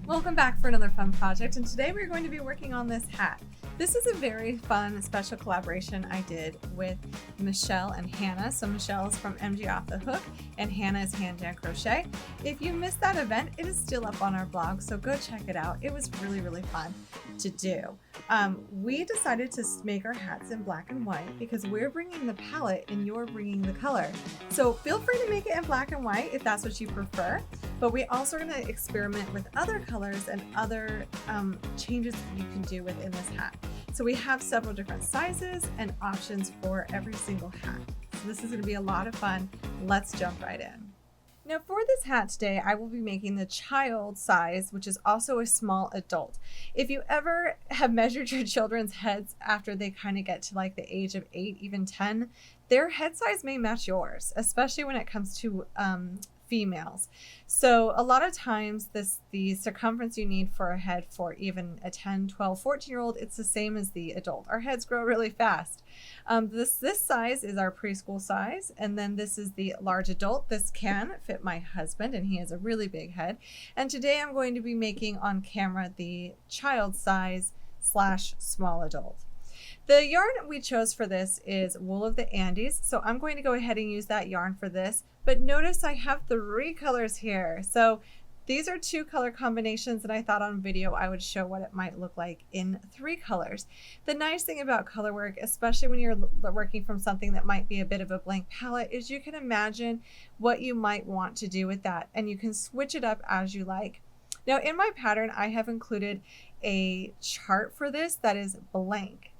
Welcome back for another fun project, and today we're going to be working on this hat. This is a very fun special collaboration I did with Michelle and Hannah. So Michelle is from MG Off the Hook and Hannah is HanJan Crochet. If you missed that event, it is still up on our blog, so go check it out. It was really fun to do. We decided to make our hats in black and white because we're bringing the palette and you're bringing the color. So feel free to make it in black and white if that's what you prefer. But we also are going to experiment with other colors and other changes that you can do within this hat. So we have several different sizes and options for every single hat. So this is going to be a lot of fun. Let's jump right in. Now for this hat today, I will be making the child size, which is also a small adult. If you ever have measured your children's heads after they kind of get to like the age of 8, even 10, their head size may match yours, especially when it comes to females. So a lot of times the circumference you need for a head for even a 10, 12, 14-year-old, it's the same as the adult. Our heads grow really fast. This size is our preschool size, and then this is the large adult. This can fit my husband, and he has a really big head. And today I'm going to be making on camera the child size / small adult. The yarn we chose for this is Wool of the Andes, so I'm going to go ahead and use that yarn for this. But notice I have 3 colors here. So these are 2 color combinations, and I thought on video I would show what it might look like in 3 colors. The nice thing about color work, especially when you're working from something that might be a bit of a blank palette, is you can imagine what you might want to do with that, and you can switch it up as you like. Now in my pattern, I have included a chart for this that is blank.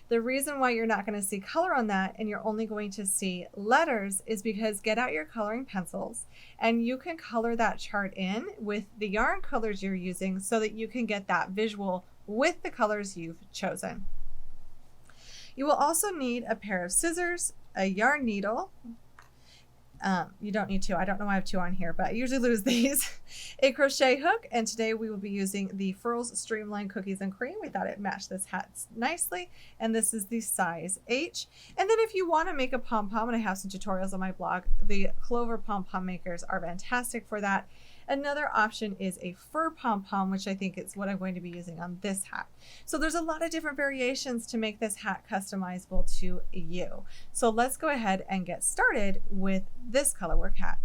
The reason why you're not going to see color on that and you're only going to see letters is because get out your coloring pencils and you can color that chart in with the yarn colors you're using so that you can get that visual with the colors you've chosen. You will also need a pair of scissors, a yarn needle. You don't need 2. I don't know why I have 2 on here, but I usually lose these. A crochet hook, and today we will be using the Furls Streamline Cookies and Cream. We thought it matched this hat nicely, and this is the size H. And then if you want to make a pom-pom, and I have some tutorials on my blog, the Clover pom-pom makers are fantastic for that. Another option is a fur pom-pom, which I think is what I'm going to be using on this hat. So there's a lot of different variations to make this hat customizable to you. So let's go ahead and get started with this Colorwork hat.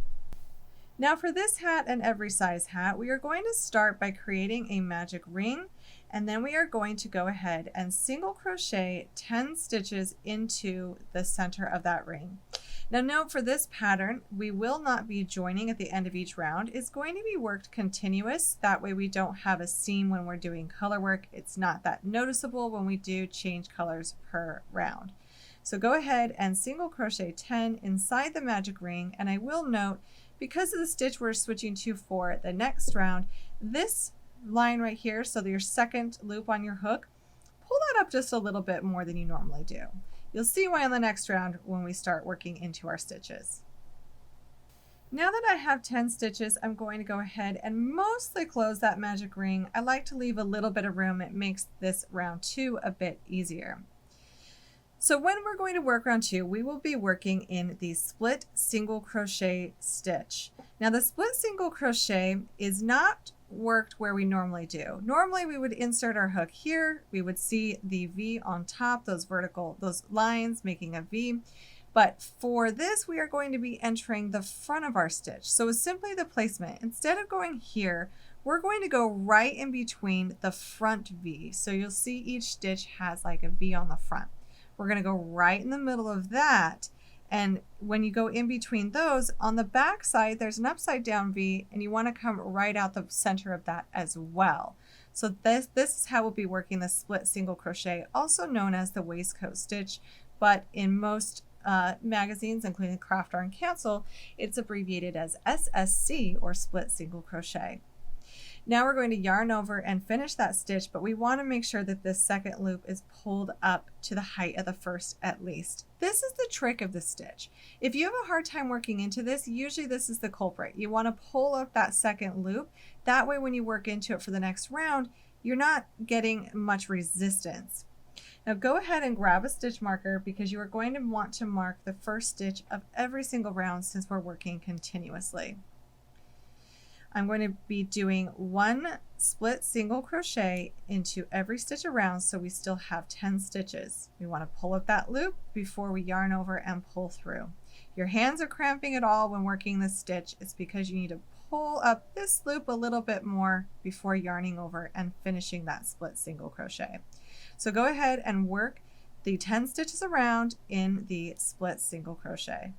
Now for this hat and every size hat, we are going to start by creating a magic ring, and then we are going to go ahead and single crochet 10 stitches into the center of that ring. Now note for this pattern, we will not be joining at the end of each round. It's going to be worked continuous. That way we don't have a seam when we're doing color work. It's not that noticeable when we do change colors per round. So go ahead and single crochet 10 inside the magic ring. And I will note, because of the stitch we're switching to for the next round, this line right here, so your second loop on your hook, pull that up just a little bit more than you normally do. You'll see why on the next round when we start working into our stitches. Now that I have 10 stitches, I'm going to go ahead and mostly close that magic ring. I like to leave a little bit of room. It makes this round 2 a bit easier. So when we're going to work round 2, we will be working in the split single crochet stitch. Now the split single crochet is not worked where we normally do. Normally we would insert our hook here. We would see the V on top, those lines making a V. But for this, we are going to be entering the front of our stitch. So it's simply the placement. Instead of going here, we're going to go right in between the front V. So you'll see each stitch has like a V on the front. We're going to go right in the middle of that. And when you go in between those, on the back side, there's an upside down V, and you want to come right out the center of that as well. So this is how we'll be working the split single crochet, also known as the waistcoat stitch, but in most magazines, including Craft Yarn Cancel, it's abbreviated as SSC, or split single crochet. Now we're going to yarn over and finish that stitch, but we want to make sure that this second loop is pulled up to the height of the first at least. This is the trick of the stitch. If you have a hard time working into this, usually this is the culprit. You want to pull up that second loop. That way when you work into it for the next round, you're not getting much resistance. Now go ahead and grab a stitch marker because you are going to want to mark the first stitch of every single round since we're working continuously. I'm going to be doing 1 split single crochet into every stitch around, so we still have 10 stitches. We want to pull up that loop before we yarn over and pull through. Your hands are cramping at all when working this stitch, it's because you need to pull up this loop a little bit more before yarning over and finishing that split single crochet. So go ahead and work the 10 stitches around in the split single crochet.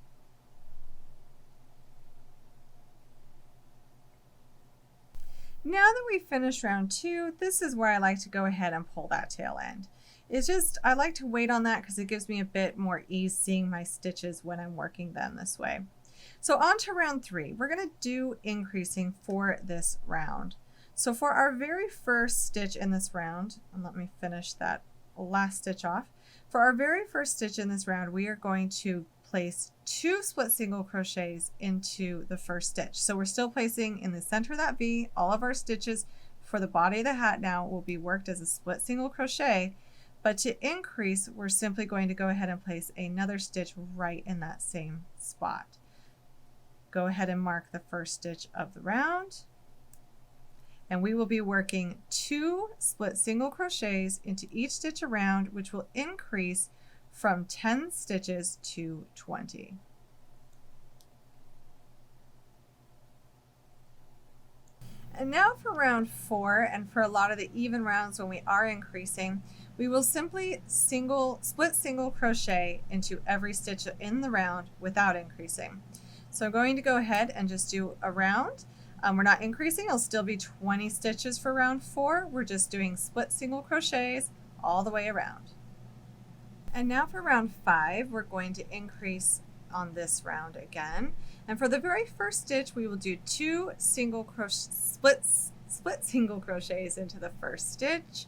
Now that we've finished round 2, this is where I like to go ahead and pull that tail end. It's just, I like to wait on that because it gives me a bit more ease seeing my stitches when I'm working them this way. So on to round 3, we're going to do increasing for this round. So for our very first stitch in this round, and let me finish that last stitch off. For our very first stitch in this round, we are going to place 2 split single crochets into the first stitch. So we're still placing in the center of that V. All of our stitches for the body of the hat now will be worked as a split single crochet, but to increase, we're simply going to go ahead and place another stitch right in that same spot. Go ahead and mark the first stitch of the round, and we will be working 2 split single crochets into each stitch around, which will increase from 10 stitches to 20. And now for round 4, and for a lot of the even rounds when we are increasing, we will simply split single crochet into every stitch in the round without increasing. So I'm going to go ahead and just do a round. We're not increasing, it'll still be 20 stitches for round 4. We're just doing split single crochets all the way around. And now for round 5, we're going to increase on this round again. And for the very first stitch, we will do 2 split single crochets into the first stitch.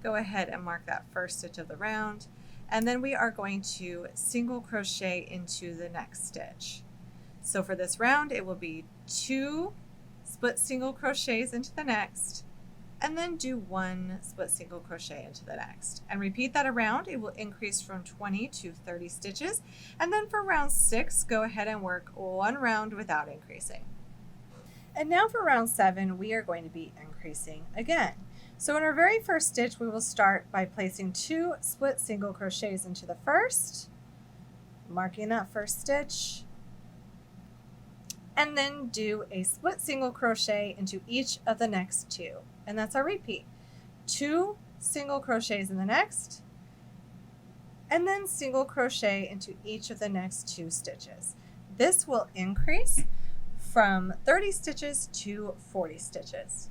Go ahead and mark that first stitch of the round. And then we are going to single crochet into the next stitch. So for this round, it will be 2 split single crochets into the next, and then do 1 split single crochet into the next, and repeat that around. It will increase from 20 to 30 stitches, and then for round 6, go ahead and work 1 round without increasing. And now for round 7, we are going to be increasing again. So in our very first stitch, we will start by placing 2 split single crochets into the first, marking that first stitch, and then do a split single crochet into each of the next 2. And that's our repeat. 2 single crochets in the next, and then single crochet into each of the next 2 stitches. This will increase from 30 stitches to 40 stitches.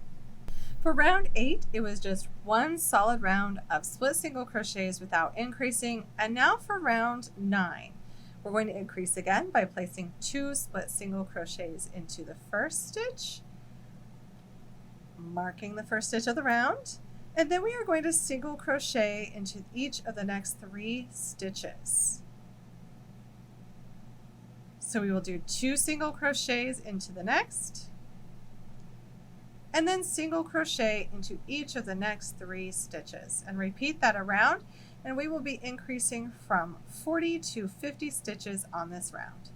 For round 8, it was just 1 solid round of split single crochets without increasing. And now for round 9, we're going to increase again by placing 2 split single crochets into the first stitch, marking the first stitch of the round, and then we are going to single crochet into each of the next 3 stitches. So we will do 2 single crochets into the next, and then single crochet into each of the next 3 stitches, and repeat that around, and we will be increasing from 40 to 50 stitches on this round.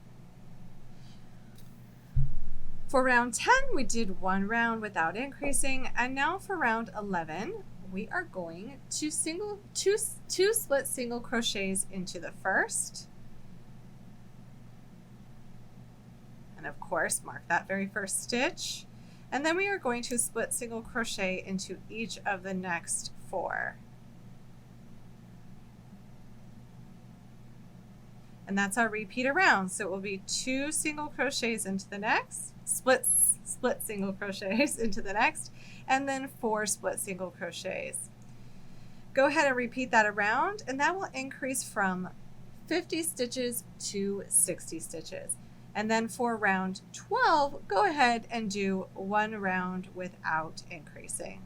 For round 10, we did 1 round without increasing, and now for round 11, we are going to two split single crochets into the first, and of course mark that very first stitch, and then we are going to split single crochet into each of the next 4. And that's our repeat around. So it will be 2 single crochets into the next, split single crochets into the next, and then 4 split single crochets. Go ahead and repeat that around, and that will increase from 50 stitches to 60 stitches. And then for round 12, go ahead and do one round without increasing.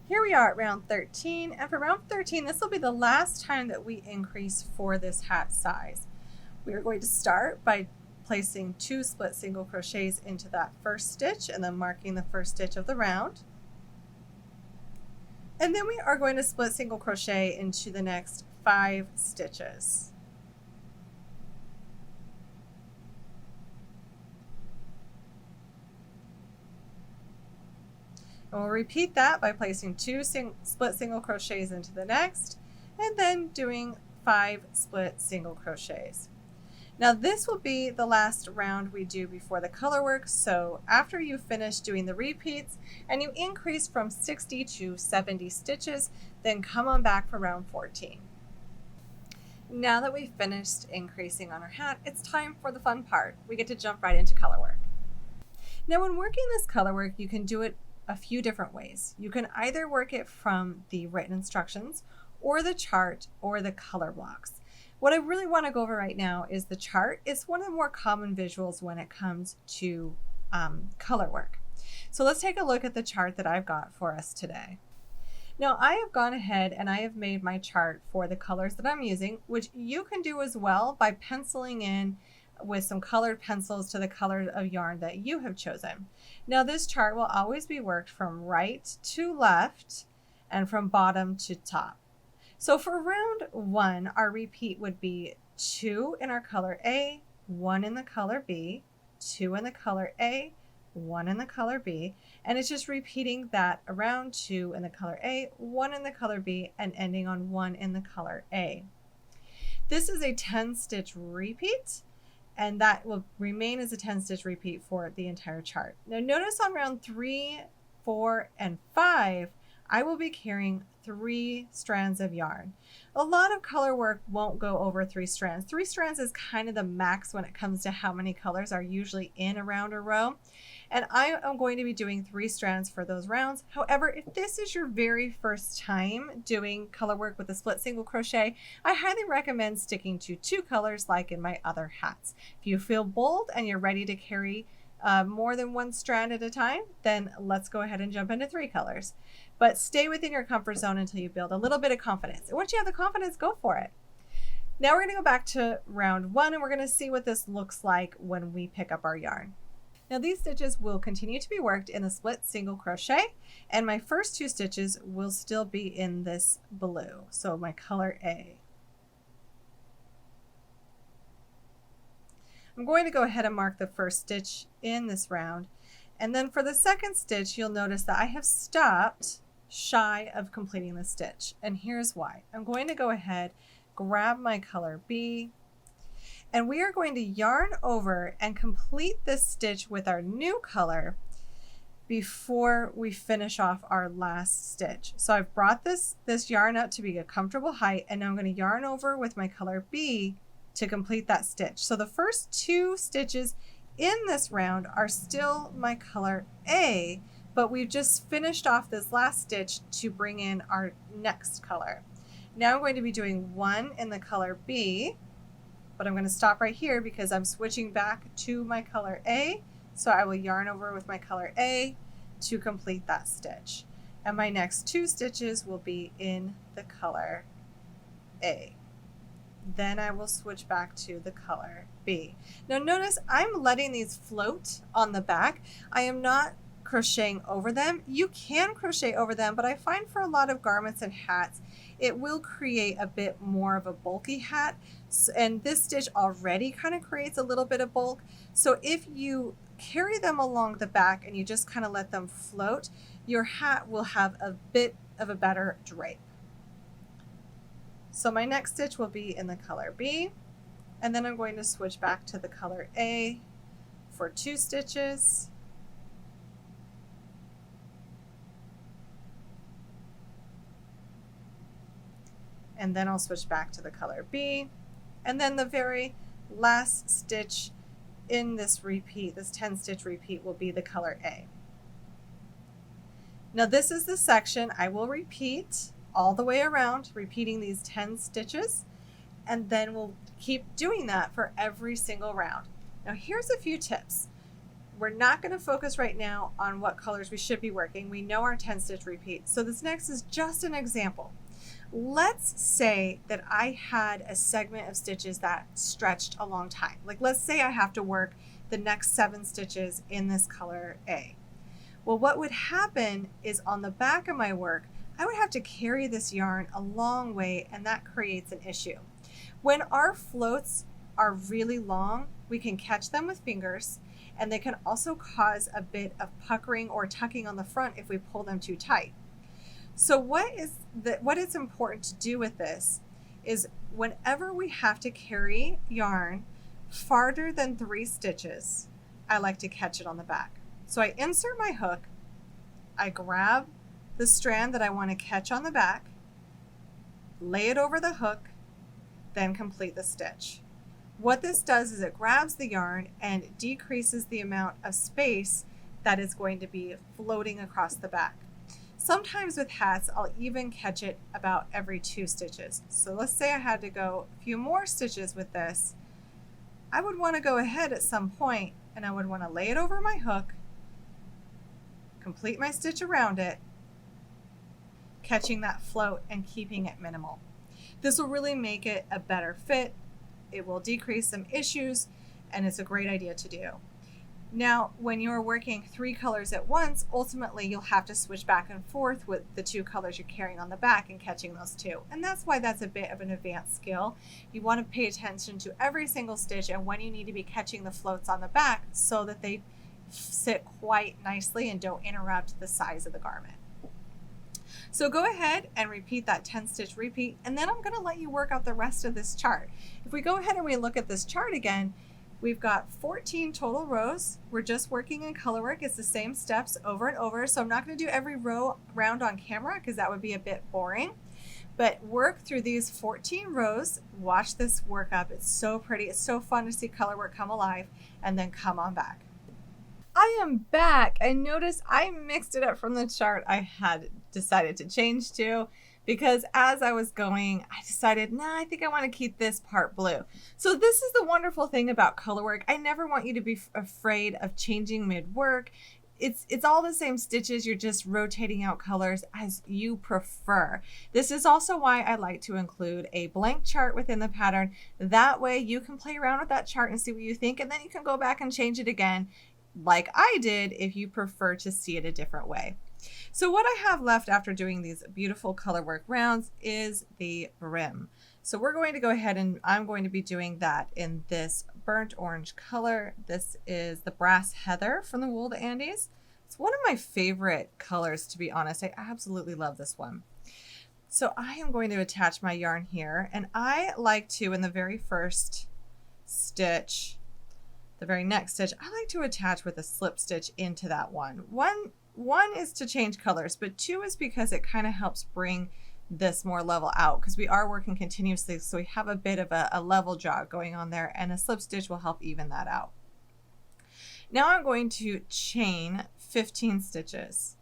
Here we are at round 13, and for round 13, this will be the last time that we increase for this hat size. We are going to start by placing 2 split single crochets into that first stitch and then marking the first stitch of the round. And then we are going to split single crochet into the next 5 stitches. And we'll repeat that by placing 2 split single crochets into the next, and then doing 5 split single crochets. Now this will be the last round we do before the color work, so after you finish doing the repeats and you increase from 60 to 70 stitches, then come on back for round 14. Now that we've finished increasing on our hat, it's time for the fun part. We get to jump right into color work. Now when working this color work, you can do it a few different ways. You can either work it from the written instructions or the chart or the color blocks. What I really want to go over right now is the chart. It's one of the more common visuals when it comes to color work. So let's take a look at the chart that I've got for us today. Now I have gone ahead and I have made my chart for the colors that I'm using, which you can do as well by penciling in with some colored pencils to the color of yarn that you have chosen. Now this chart will always be worked from right to left and from bottom to top. So for round 1, our repeat would be 2 in our color A, 1 in the color B, 2 in the color A, 1 in the color B, and it's just repeating that around 2 in the color A, 1 in the color B, and ending on 1 in the color A. This is a 10 stitch repeat, and that will remain as a 10 stitch repeat for the entire chart. Now notice on round 3, 4, and 5, I will be carrying 3 strands of yarn. A lot of color work won't go over 3 strands. 3 strands is kind of the max when it comes to how many colors are usually in a round or row. And I am going to be doing 3 strands for those rounds. However, if this is your very first time doing color work with a split single crochet, I highly recommend sticking to 2 colors like in my other hats. If you feel bold and you're ready to carry more than 1 strand at a time, then let's go ahead and jump into 3 colors. But stay within your comfort zone until you build a little bit of confidence. And once you have the confidence, go for it. Now we're going to go back to round 1 and we're going to see what this looks like when we pick up our yarn. Now these stitches will continue to be worked in the split single crochet, and my first 2 stitches will still be in this blue, so my color A. I'm going to go ahead and mark the first stitch in this round, and then for the second stitch you'll notice that I have stopped shy of completing the stitch, and here's why. I'm going to go ahead, grab my color B, and we are going to yarn over and complete this stitch with our new color before we finish off our last stitch. So I've brought this yarn up to be a comfortable height, and now I'm going to yarn over with my color B to complete that stitch. So the first 2 stitches in this round are still my color A, but we've just finished off this last stitch to bring in our next color. Now I'm going to be doing 1 in the color B, but I'm going to stop right here because I'm switching back to my color A. So I will yarn over with my color A to complete that stitch. And my next 2 stitches will be in the color A. Then I will switch back to the color B. Now notice I'm letting these float on the back. I am not crocheting over them. You can crochet over them, but I find for a lot of garments and hats, it will create a bit more of a bulky hat. And this stitch already kind of creates a little bit of bulk. So if you carry them along the back and you just kind of let them float, your hat will have a bit of a better drape. So my next stitch will be in the color B, and then I'm going to switch back to the color A for 2 stitches. And then I'll switch back to the color B, and then the very last stitch in this repeat, this 10 stitch repeat, will be the color A. Now this is the section I will repeat all the way around, repeating these 10 stitches, and then we'll keep doing that for every single round. Now here's a few tips. We're not going to focus right now on what colors we should be working. We know our 10 stitch repeat. So this next is just an example. Let's say that I had a segment of stitches that stretched a long time. Like let's say I have to work the next 7 stitches in this color A. Well, what would happen is on the back of my work, I would have to carry this yarn a long way, and that creates an issue. When our floats are really long, we can catch them with fingers, and they can also cause a bit of puckering or tucking on the front if we pull them too tight. So what is important to do with this is whenever we have to carry yarn farther than 3 stitches, I like to catch it on the back. So I insert my hook, I grab the strand that I want to catch on the back, lay it over the hook, then complete the stitch. What this does is it grabs the yarn and decreases the amount of space that is going to be floating across the back. Sometimes with hats, I'll even catch it about every 2 stitches. So let's say I had to go a few more stitches with this. I would want to go ahead at some point and I would want to lay it over my hook, complete my stitch around it, catching that float and keeping it minimal. This will really make it a better fit. It will decrease some issues, and it's a great idea to do. Now, when you're working 3 colors at once, ultimately you'll have to switch back and forth with the 2 colors you're carrying on the back and catching those 2. And that's why that's a bit of an advanced skill. You want to pay attention to every single stitch and when you need to be catching the floats on the back so that they sit quite nicely and don't interrupt the size of the garment. So go ahead and repeat that 10 stitch repeat, and then I'm going to let you work out the rest of this chart. If we go ahead and we look at this chart again, we've got 14 total rows. We're just working in Colorwork. It's the same steps over and over. So I'm not going to do every row round on camera because that would be a bit boring. But work through these 14 rows. Watch this work up. It's so pretty. It's so fun to see Colorwork come alive, and then come on back. I am back, and notice I mixed it up from the chart I had decided to change to, because as I was going, I decided, nah, I think I want to keep this part blue. So this is the wonderful thing about Colorwork. I never want you to be afraid of changing mid-work. It's all the same stitches. You're just rotating out colors as you prefer. This is also why I like to include a blank chart within the pattern. That way you can play around with that chart and see what you think, and then you can go back and change it again like I did if you prefer to see it a different way. So what I have left after doing these beautiful Colorwork rounds is the brim. So we're going to go ahead and I'm going to be doing that in this burnt orange color. This is the Brass Heather from the Wool to Andes. It's one of my favorite colors, to be honest. I absolutely love this one. So I am going to attach my yarn here, and I like to, in the very first stitch, the very next stitch, I like to attach with a slip stitch into that one. One is to change colors, but 2 is because it kind of helps bring this more level out, because we are working continuously, so we have a bit of a level jog going on there, and a slip stitch will help even that out. Now I'm going to chain 15 stitches.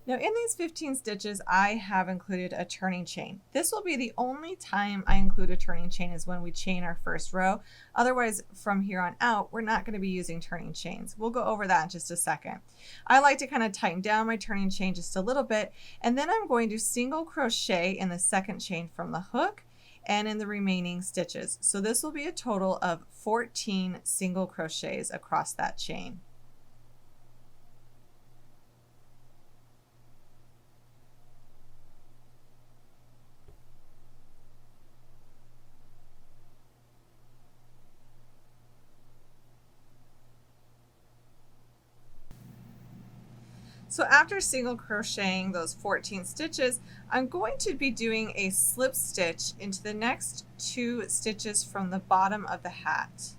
Now in these 15 stitches, I have included a turning chain. This will be the only time I include a turning chain is when we chain our first row. Otherwise, from here on out, we're not going to be using turning chains. We'll go over that in just a second. I like to kind of tighten down my turning chain just a little bit, and then I'm going to single crochet in the second chain from the hook and in the remaining stitches. So this will be a total of 14 single crochets across that chain. So after single crocheting those 14 stitches, I'm going to be doing a slip stitch into the next 2 stitches from the bottom of the hat.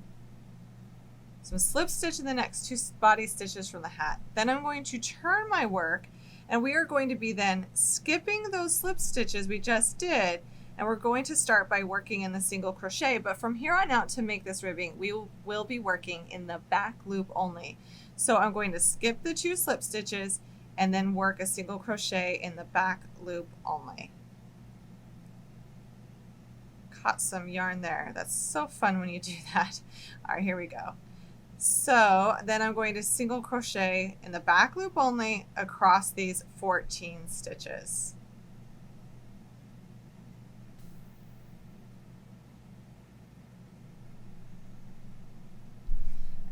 So slip stitch in the next 2 body stitches from the hat. Then I'm going to turn my work, and we are going to be then skipping those slip stitches we just did, and we're going to start by working in the single crochet. But from here on out, to make this ribbing, we will be working in the back loop only. So I'm going to skip the 2 slip stitches and then work a single crochet in the back loop only. caught some yarn there. That's so fun when you do that. All right, here we go. So then I'm going to single crochet in the back loop only across these 14 stitches.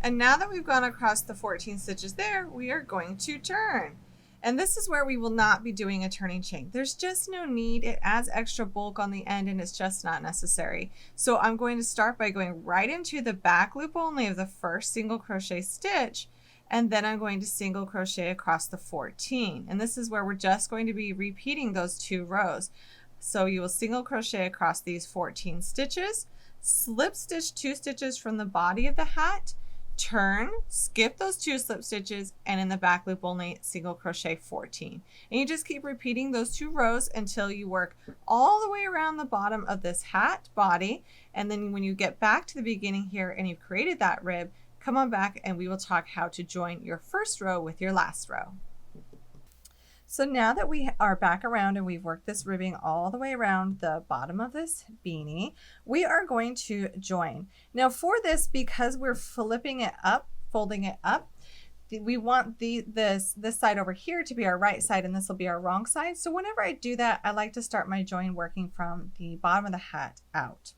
And now that we've gone across the 14 stitches there, we are going to turn. And this is where we will not be doing a turning chain. There's just no need. It adds extra bulk on the end and it's just not necessary. So I'm going to start by going right into the back loop only of the first single crochet stitch, and then I'm going to single crochet across the 14. And this is where we're just going to be repeating those 2 rows. So you will single crochet across these 14 stitches, slip stitch 2 stitches from the body of the hat, turn, skip those 2 slip stitches, and in the back loop only single crochet 14. And you just keep repeating those 2 rows until you work all the way around the bottom of this hat body. And then when you get back to the beginning here and you've created that rib, come on back and we will talk how to join your first row with your last row. So now that we are back around and we've worked this ribbing all the way around the bottom of this beanie, we are going to join. Now for this, because we're flipping it up, folding it up, we want this side over here to be our right side and this will be our wrong side. So whenever I do that, I like to start my join working from the bottom of the hat out.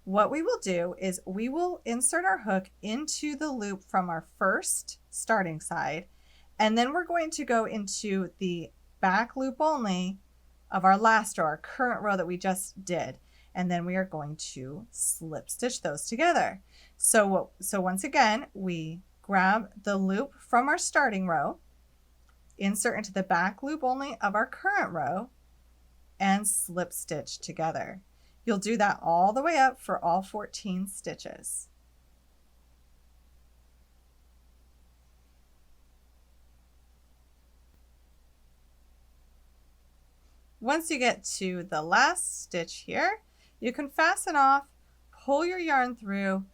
What we will do is we will insert our hook into the loop from our first starting side, and then we're going to go into the back loop only of our last row, our current row that we just did. And then we are going to slip stitch those together. So once again, we grab the loop from our starting row, insert into the back loop only of our current row, and slip stitch together. You'll do that all the way up for all 14 stitches. Once you get to the last stitch here, you can fasten off, pull your yarn through,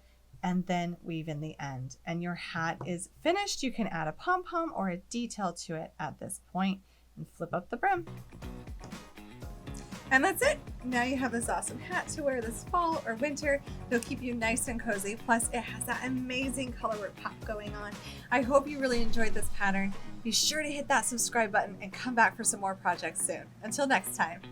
and then weave in the end. And your hat is finished. You can add a pom-pom or a detail to it at this point and flip up the brim. And that's it. Now you have this awesome hat to wear this fall or winter. It'll keep you nice and cozy. Plus it has that amazing colorwork pop going on. I hope you really enjoyed this pattern. Be sure to hit that subscribe button and come back for some more projects soon. Until next time.